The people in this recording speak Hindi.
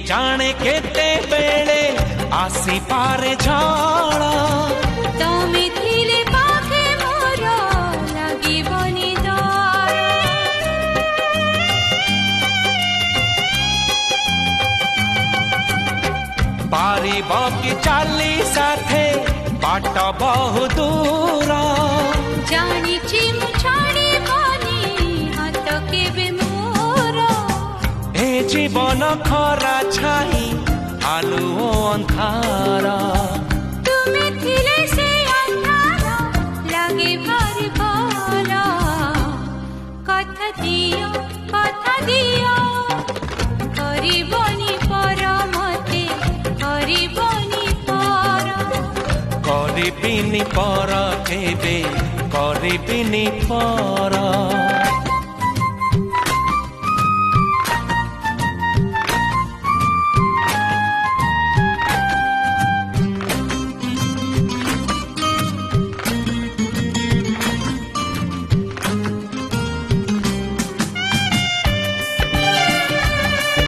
जाने केते बेले आसी पारे झाड़ा तमे थिले पाखे मोर लागिबनी डर पारिब कि चाली साथे बाट बहु दूर जानिछि मु छाड़िबनी हाथ केबे मोर ए जीवन खरा छाई आलु अंधारा तुमे थिले से अंधारा लागे भारी भल कथा दियो करिबनी पर मते करिबनी पर करिबिनी पर केबे करिबिनी पर।